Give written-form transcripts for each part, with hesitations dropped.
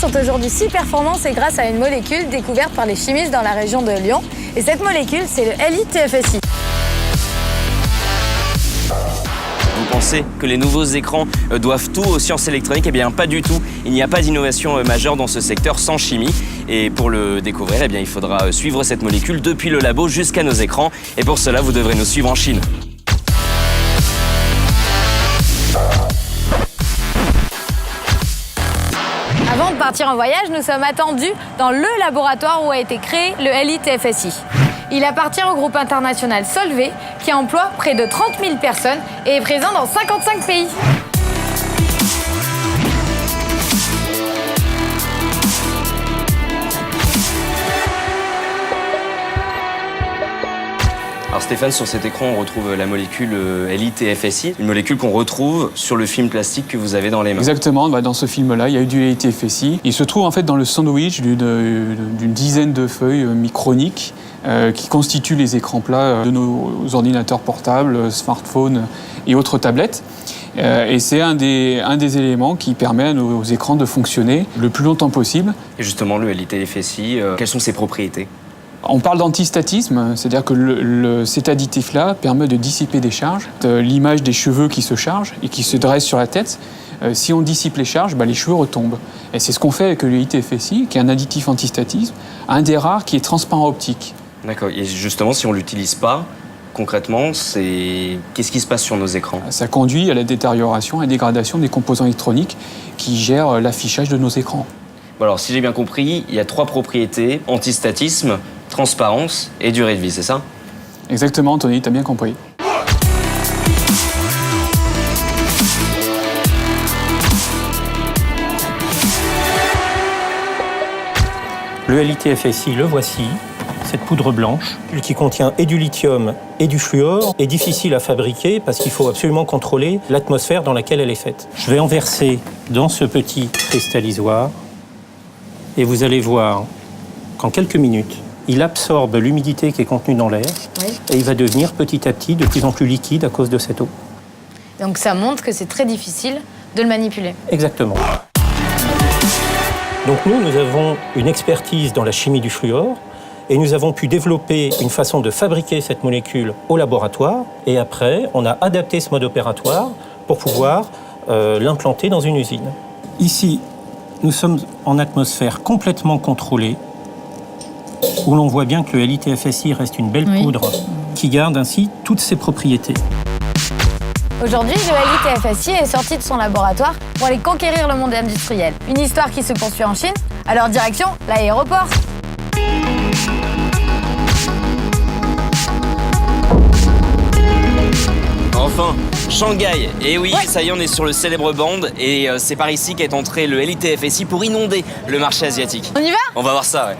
sont aujourd'hui si performants, c'est grâce à une molécule découverte par les chimistes dans la région de Lyon. Et cette molécule, c'est le LiTFSI. Vous pensez que les nouveaux écrans doivent tout aux sciences électroniques? Eh bien, pas du tout. Il n'y a pas d'innovation majeure dans ce secteur sans chimie. Et pour le découvrir, eh bien, il faudra suivre cette molécule depuis le labo jusqu'à nos écrans. Et pour cela, vous devrez nous suivre en Chine. Avant de partir en voyage, nous sommes attendus dans le laboratoire où a été créé le LiTFSI. Il appartient au groupe international Solvay, qui emploie près de 30 000 personnes et est présent dans 55 pays. Alors Stéphane, sur cet écran, on retrouve la molécule LiTFSI, une molécule qu'on retrouve sur le film plastique que vous avez dans les mains. Exactement, dans ce film-là, il y a eu du LiTFSI. Il se trouve en fait dans le sandwich d'une dizaine de feuilles microniques qui constituent les écrans plats de nos ordinateurs portables, smartphones et autres tablettes. Et c'est un des éléments qui permet à nos écrans de fonctionner le plus longtemps possible. Et justement, le LiTFSI, quelles sont ses propriétés ? On parle d'antistatisme, c'est-à-dire que cet additif-là permet de dissiper des charges. L'image des cheveux qui se chargent et qui se dressent sur la tête, si on dissipe les charges, les cheveux retombent. Et c'est ce qu'on fait avec le LiTFSI, qui est un additif antistatisme, un des rares qui est transparent optique. D'accord. Et justement, si on ne l'utilise pas, concrètement, qu'est-ce qui se passe sur nos écrans ? Ça conduit à la détérioration et dégradation des composants électroniques qui gèrent l'affichage de nos écrans. Bon alors, si j'ai bien compris, il y a 3 propriétés: antistatisme, transparence et durée de vie, c'est ça ? Exactement, Anthony, tu as bien compris. Le LiTFSI, le voici. Cette poudre blanche qui contient et du lithium et du fluor est difficile à fabriquer parce qu'il faut absolument contrôler l'atmosphère dans laquelle elle est faite. Je vais en verser dans ce petit cristallisoire et vous allez voir qu'en quelques minutes, il absorbe l'humidité qui est contenue dans l'air et il va devenir petit à petit de plus en plus liquide à cause de cette eau. Donc ça montre que c'est très difficile de le manipuler. Exactement. Donc nous avons une expertise dans la chimie du fluor et nous avons pu développer une façon de fabriquer cette molécule au laboratoire. Et après, on a adapté ce mode opératoire pour pouvoir l'implanter dans une usine. Ici, nous sommes en atmosphère complètement contrôlée, où l'on voit bien que le LiTFSI reste une belle poudre qui garde ainsi toutes ses propriétés. Aujourd'hui, le LiTFSI est sorti de son laboratoire pour aller conquérir le monde industriel. Une histoire qui se poursuit en Chine, alors direction l'aéroport. Enfin, Shanghai. Et oui, ça y est, on est sur le célèbre band et c'est par ici qu'est entré le LiTFSI pour inonder le marché asiatique. On y va ? On va voir ça, ouais.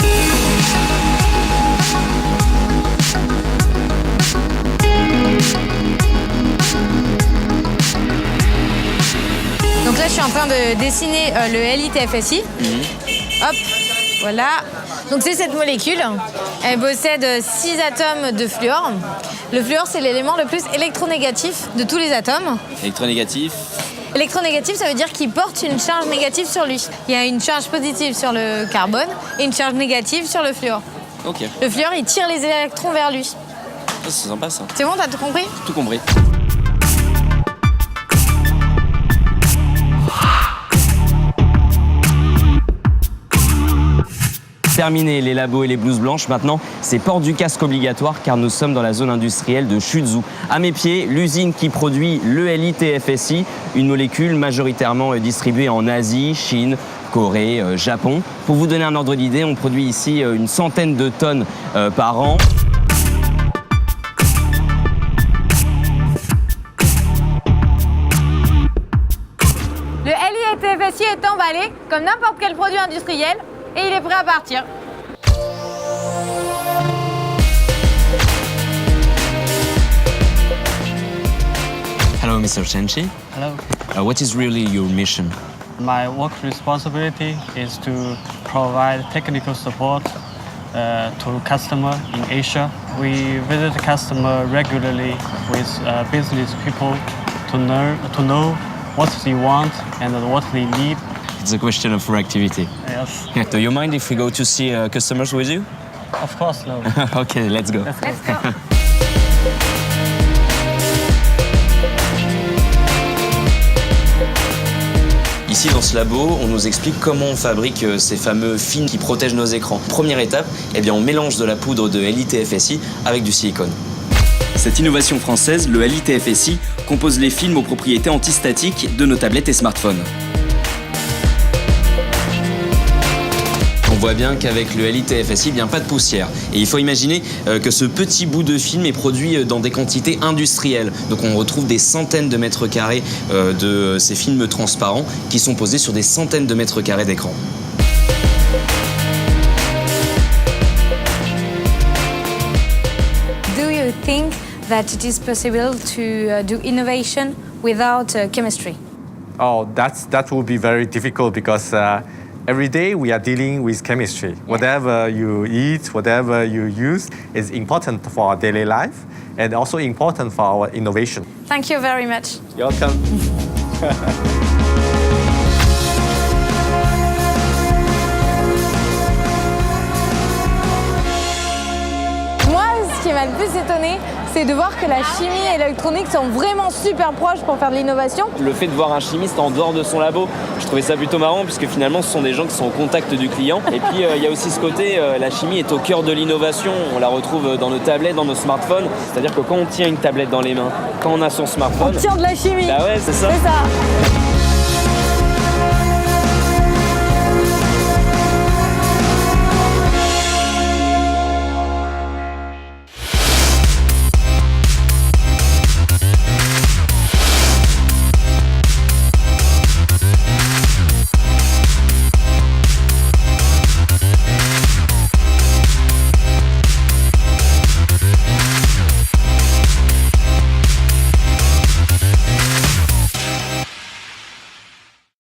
Donc là, je suis en train de dessiner le LiTFSI. Hop, voilà. Donc c'est cette molécule. Elle possède 6 atomes de fluor. Le fluor, c'est l'élément le plus électronégatif de tous les atomes. Électronégatif. Électronégatif, ça veut dire qu'il porte une charge négative sur lui. Il y a une charge positive sur le carbone et une charge négative sur le fluor. Ok. Le fluor, il tire les électrons vers lui. Ah, c'est sympa ça. C'est bon, t'as tout compris ? Tout compris. Terminé les labos et les blouses blanches, maintenant c'est port du casque obligatoire car nous sommes dans la zone industrielle de Suzhou. À mes pieds, l'usine qui produit le LiTFSI, une molécule majoritairement distribuée en Asie, Chine, Corée, Japon. Pour vous donner un ordre d'idée, on produit ici une centaine de tonnes par an. Le LiTFSI est emballé comme n'importe quel produit industriel et il est prêt à partir. Hello, Mr. Chenchi. Hello. What is really your mission? My work responsibility is to provide technical support to customer in Asia. We visit the customer regularly with business people to know what they want and what they need. It's a question of reactivity. Yes. Yeah, do you mind if we go to see customers with you? Of course, no. Okay, let's go. Let's go. Ici, dans ce labo, on nous explique comment on fabrique ces fameux films qui protègent nos écrans. Première étape, eh bien, on mélange de la poudre de LiTFSI avec du silicone. Cette innovation française, le LiTFSI, compose les films aux propriétés antistatiques de nos tablettes et smartphones. On voit bien qu'avec le LiTFSI, bien pas de poussière. Et il faut imaginer que ce petit bout de film est produit dans des quantités industrielles. Donc on retrouve des centaines de mètres carrés de ces films transparents qui sont posés sur des centaines de mètres carrés d'écran. Do you think that it is possible to do innovation without chemistry? Oh, that will be very difficult because every day we are dealing with chemistry. Whatever you eat, whatever you use is important for our daily life and also important for our innovation. Thank you very much. You're welcome. Moi, ce qui m'a le plus étonné, c'est de voir que la chimie et l'électronique sont vraiment super proches pour faire de l'innovation. Le fait de voir un chimiste en dehors de son labo, je trouvais ça plutôt marrant puisque finalement ce sont des gens qui sont au contact du client. Et puis il y a aussi ce côté, la chimie est au cœur de l'innovation. On la retrouve dans nos tablettes, dans nos smartphones. C'est-à-dire que quand on tient une tablette dans les mains, quand on a son smartphone... On tient de la chimie. Bah ouais, c'est ça. C'est ça.